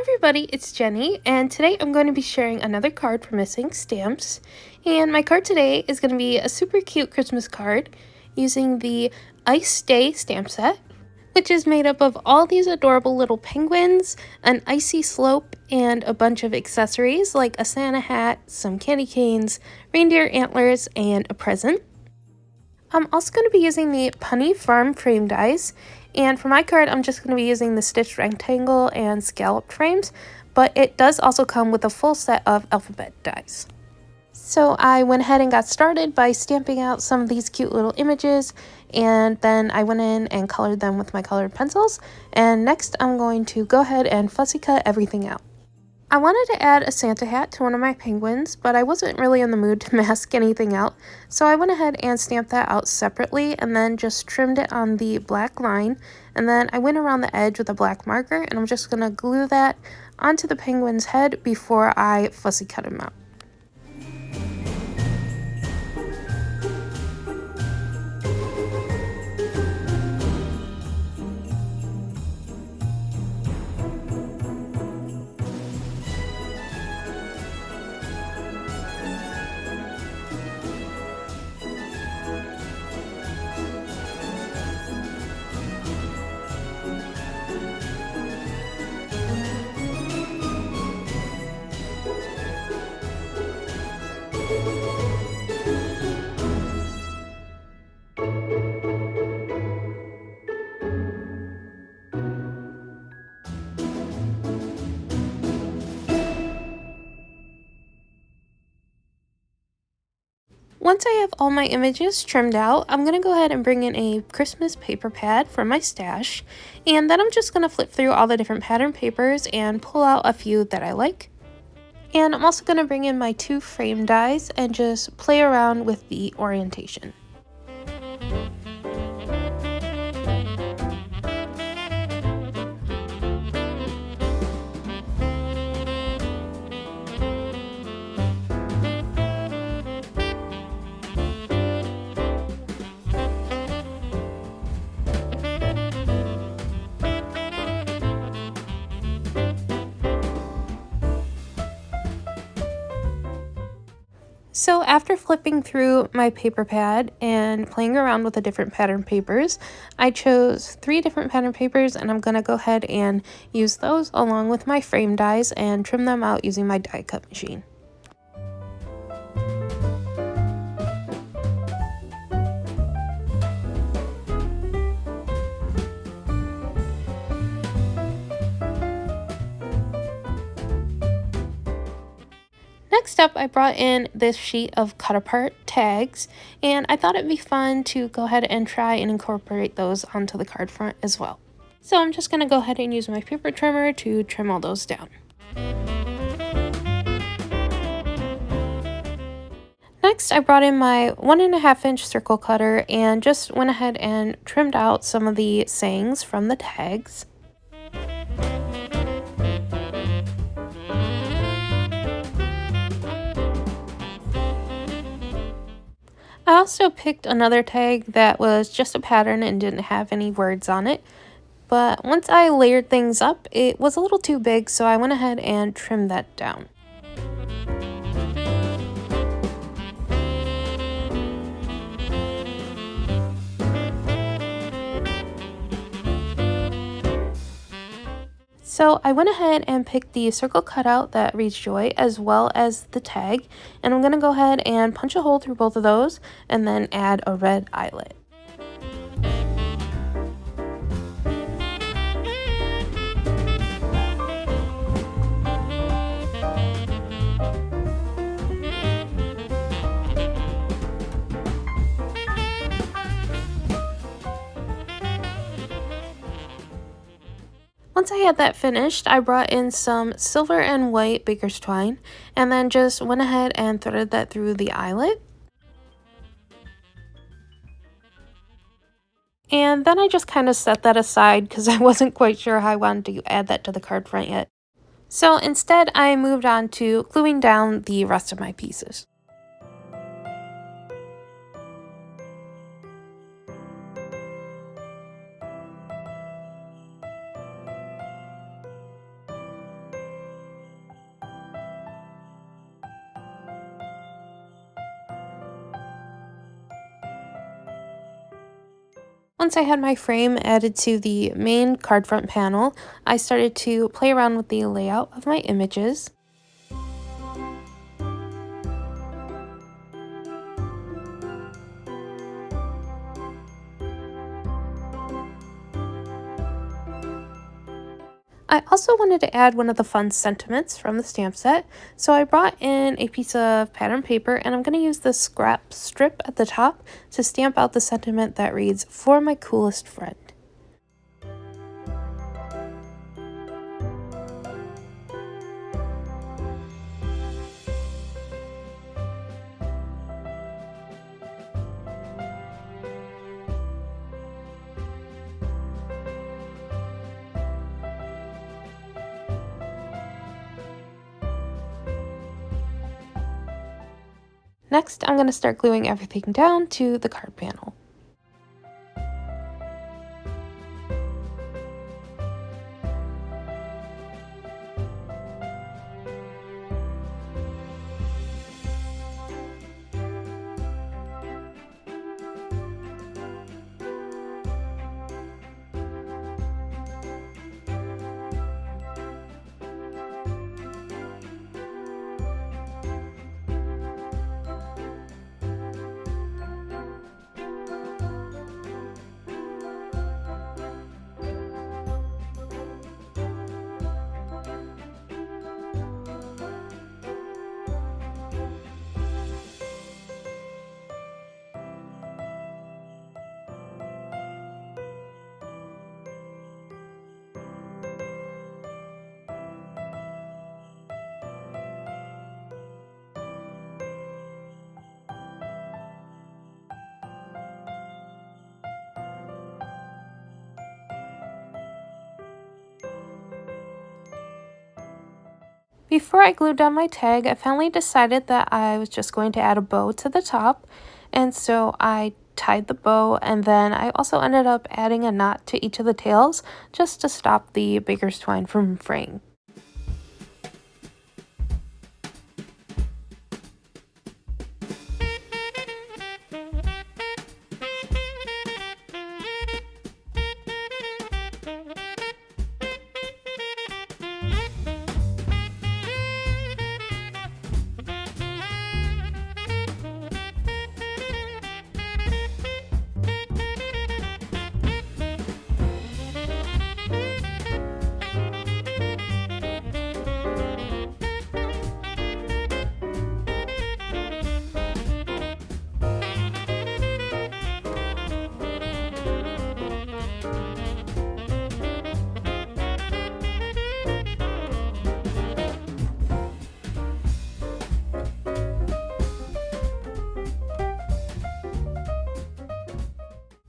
everybody, it's Jenny, and today I'm going to be sharing another card for Missing Stamps. And my card today is going to be a super cute Christmas card using the Ice Day stamp set, which is made up of all these adorable little penguins, an icy slope, and a bunch of accessories like a Santa hat, some candy canes, reindeer antlers, and a present. I'm also going to be using the Punny Farm frame dies, and for my card I'm just going to be using the stitched rectangle and scalloped frames, but it does also come with a full set of alphabet dies. So I went ahead and got started by stamping out some of these cute little images, and then I went in and colored them with my colored pencils, and next I'm going to go ahead and fussy cut everything out. I wanted to add a Santa hat to one of my penguins, but I wasn't really in the mood to mask anything out, so I went ahead and stamped that out separately and then just trimmed it on the black line, and then I went around the edge with a black marker, and I'm just going to glue that onto the penguin's head before I fussy cut him out. Once I have all my images trimmed out, I'm going to go ahead and bring in a Christmas paper pad from my stash, and then I'm just going to flip through all the different pattern papers and pull out a few that I like. And I'm also going to bring in my 2 frame dies and just play around with the orientation. So after flipping through my paper pad and playing around with the different pattern papers, I chose 3 different pattern papers, and I'm going to go ahead and use those along with my frame dies and trim them out using my die cut machine. Next up, I brought in this sheet of cut apart tags, and I thought it'd be fun to go ahead and try and incorporate those onto the card front as well. So I'm just going to go ahead and use my paper trimmer to trim all those down. Next, I brought in my 1.5-inch circle cutter and just went ahead and trimmed out some of the sayings from the tags. I also picked another tag that was just a pattern and didn't have any words on it, but once I layered things up, it was a little too big, so I went ahead and trimmed that down. So I went ahead and picked the circle cutout that reads Joy as well as the tag, and I'm going to go ahead and punch a hole through both of those and then add a red eyelet. Once I had that finished, I brought in some silver and white baker's twine and then just went ahead and threaded that through the eyelet. And then I just kind of set that aside because I wasn't quite sure how I wanted to add that to the card front yet. So instead, I moved on to gluing down the rest of my pieces. Once I had my frame added to the main card front panel, I started to play around with the layout of my images. I also wanted to add one of the fun sentiments from the stamp set, so I brought in a piece of pattern paper and I'm going to use the scrap strip at the top to stamp out the sentiment that reads, "For my coolest friend." Next, I'm going to start gluing everything down to the card panel. Before I glued down my tag, I finally decided that I was just going to add a bow to the top, and so I tied the bow, and then I also ended up adding a knot to each of the tails just to stop the baker's twine from fraying.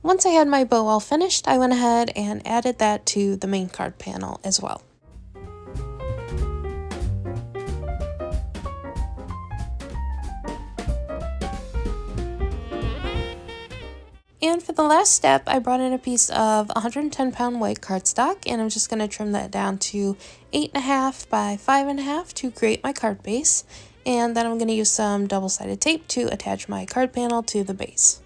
Once I had my bow all finished, I went ahead and added that to the main card panel as well. And for the last step, I brought in a piece of 110-pound white cardstock, and I'm just going to trim that down to 8.5 by 5.5 to create my card base. And then I'm going to use some double-sided tape to attach my card panel to the base.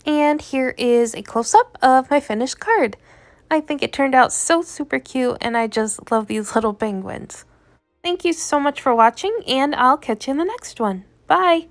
And here is a close-up of my finished card. I think it turned out so super cute, and I just love these little penguins. Thank you so much for watching, and I'll catch you in the next one. Bye!